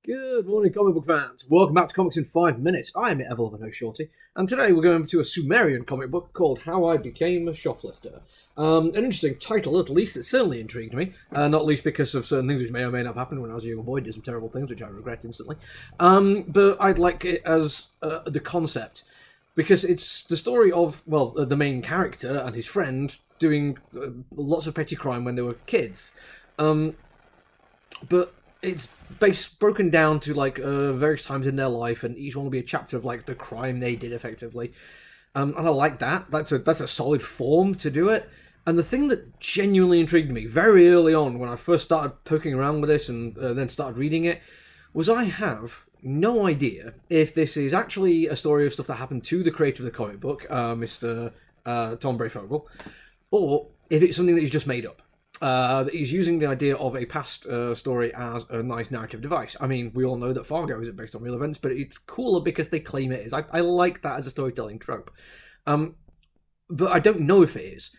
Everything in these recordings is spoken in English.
Good morning, comic book fans. Welcome back to Comics in 5 Minutes. I am Evel, the host Shorty, and today we're going to a Sumerian comic book called How I Became a Shoplifter. An interesting title, at least. It certainly intrigued me, not least because of certain things which may or may not have happened when I was a young boy. Did some terrible things, which I regret instantly. But I'd like it as the concept, because it's the story of, well, the main character and his friend doing lots of petty crime when they were kids. But it's broken down to like various times in their life, and each one will be a chapter of like the crime they did effectively. And I like that. That's a solid form to do it. And the thing that genuinely intrigued me very early on when I first started poking around with this and then started reading it was I have no idea if this is actually a story of stuff that happened to the creator of the comic book, Mr. Tom Brayfogle, or if it's something that he's just made up. That he's using the idea of a past story as a nice narrative device. I mean, we all know that Fargo isn't based on real events, but it's cooler because they claim it is. I like that as a storytelling trope. But I don't know if it is.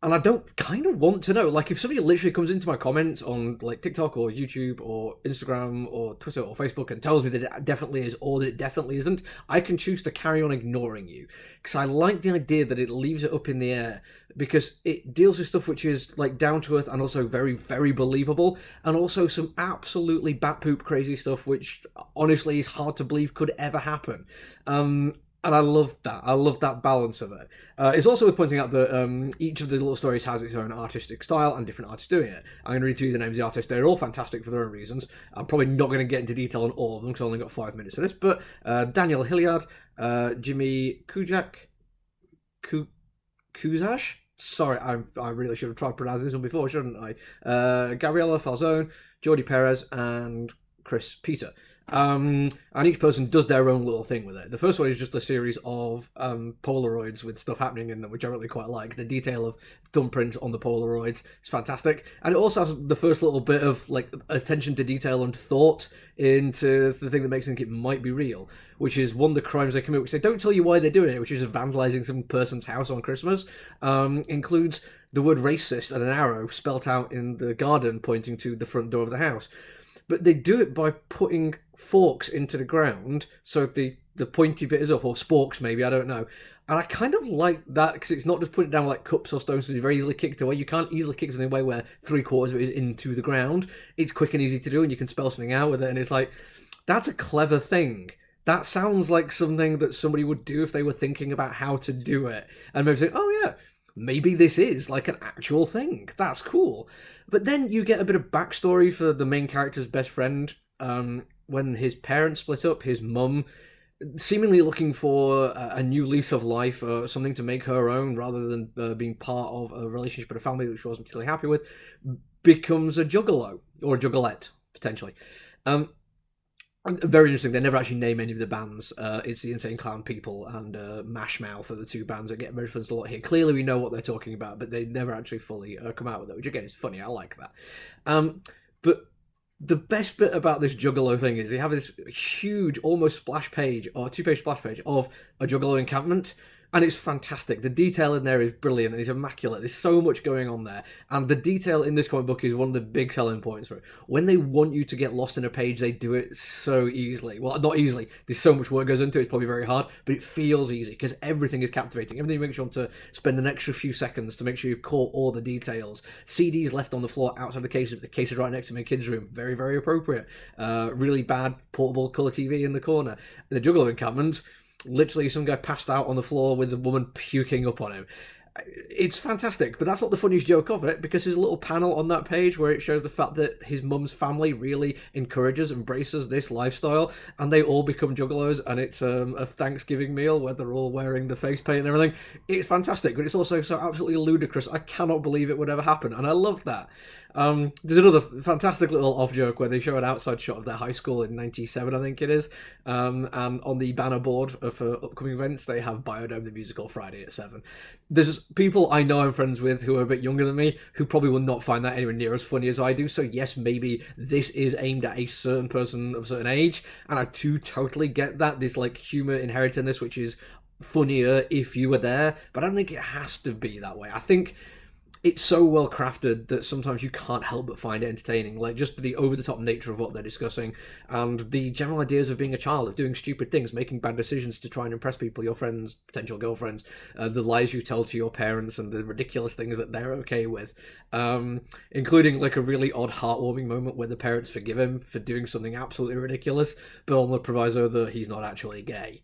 And I don't kind of want to know. Like, if somebody literally comes into my comments on, like, TikTok or YouTube or Instagram or Twitter or Facebook and tells me that it definitely is or that it definitely isn't, I can choose to carry on ignoring you. Because I like the idea that it leaves it up in the air, because it deals with stuff which is, like, down to earth and also very, very believable, and also some absolutely bat poop crazy stuff which, honestly, is hard to believe could ever happen. And I love that. I love that balance of it. It's also worth pointing out that each of the little stories has its own artistic style and different artists doing it. I'm going to read through the names of the artists. They're all fantastic for their own reasons. I'm probably not going to get into detail on all of them because I only got 5 minutes for this. But Daniel Hilliard, Jimmy Kuzaj? Sorry, I really should have tried pronouncing this one before, shouldn't I? Gabriella Falzone, Jordi Perez, and Chris Peter. And each person does their own little thing with it. The first one is just a series of Polaroids with stuff happening in them, which I really quite like. The detail of thumbprint on the Polaroids is fantastic. And it also has the first little bit of like attention to detail and thought into the thing that makes me think it might be real, which is one of the crimes they commit, which they don't tell you why they're doing it, which is vandalizing some person's house on Christmas. Includes the word racist and an arrow spelt out in the garden pointing to the front door of the house. But they do it by putting forks into the ground, so the pointy bit is up, or sporks maybe, I don't know. And I kind of like that, because it's not just putting it down like cups or stones, so you're very easily kicked away. You can't easily kick something away where 3/4 of it is into the ground. It's quick and easy to do, and you can spell something out with it, and it's like, that's a clever thing. That sounds like something that somebody would do if they were thinking about how to do it. And maybe say, oh yeah, maybe this is like an actual thing. That's cool. But then you get a bit of backstory for the main character's best friend. When his parents split up, his mum, seemingly looking for a new lease of life, something to make her own rather than being part of a relationship with a family which she wasn't particularly happy with, becomes a juggalo, or a juggalette, potentially. Very interesting. They never actually name any of the bands. It's the Insane Clown People and Mash Mouth are the two bands that get referenced a lot here. Clearly, we know what they're talking about, but they never actually fully come out with it, which again is funny. I like that. But the best bit about this Juggalo thing is they have this huge, almost splash page or 2-page splash page of a Juggalo encampment. And it's fantastic. The detail in there is brilliant. It's immaculate. There's so much going on there. And the detail in this comic book is one of the big selling points for it. When they want you to get lost in a page, they do it so easily. Well, not easily. There's so much work goes into it. It's probably very hard. But it feels easy because everything is captivating. Everything makes you want to spend an extra few seconds to make sure you've caught all the details. CDs left on the floor outside the cases. The case is right next to my kid's room. Very, very appropriate. Really bad portable colour TV in the corner. The Juggalo encampment, literally some guy passed out on the floor with a woman puking up on him. It's fantastic, but that's not the funniest joke of it, because there's a little panel on that page where it shows the fact that his mum's family really encourages, embraces this lifestyle, and they all become juggalos, and it's a Thanksgiving meal where they're all wearing the face paint and everything. It's fantastic, but it's also so absolutely ludicrous. I cannot believe it would ever happen, and I love that. There's another fantastic little off joke where they show an outside shot of their high school in '97, I think it is, and on the banner board for upcoming events they have Biodome the Musical Friday at 7. There's people I know I'm friends with who are a bit younger than me who probably will not find that anywhere near as funny as I do, so yes, maybe this is aimed at a certain person of a certain age, and I too totally get that. There's like humour inherent in this which is funnier if you were there, but I don't think it has to be that way. I think it's so well crafted that sometimes you can't help but find it entertaining. Like, just the over the top nature of what they're discussing, and the general ideas of being a child, of doing stupid things, making bad decisions to try and impress people, your friends, potential girlfriends, the lies you tell to your parents, and the ridiculous things that they're okay with. Including like a really odd, heartwarming moment where the parents forgive him for doing something absolutely ridiculous, but on the proviso that he's not actually gay.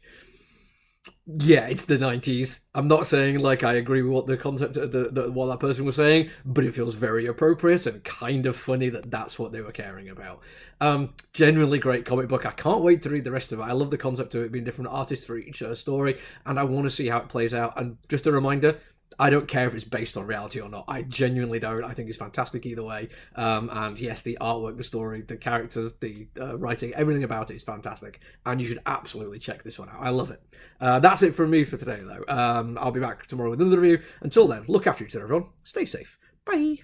Yeah, it's the 90s. I'm not saying like I agree with what the concept of what that person was saying, but it feels very appropriate and kind of funny that that's what they were caring about. Genuinely great comic book. I can't wait to read the rest of it. I love the concept of it being different artists for each story, and I want to see how it plays out. And just a reminder, I don't care if it's based on reality or not. I genuinely don't. I think it's fantastic either way. And yes, the artwork, the story, the characters, the writing, everything about it is fantastic. And you should absolutely check this one out. I love it. That's it from me for today, though. I'll be back tomorrow with another review. Until then, look after each other, everyone. Stay safe. Bye.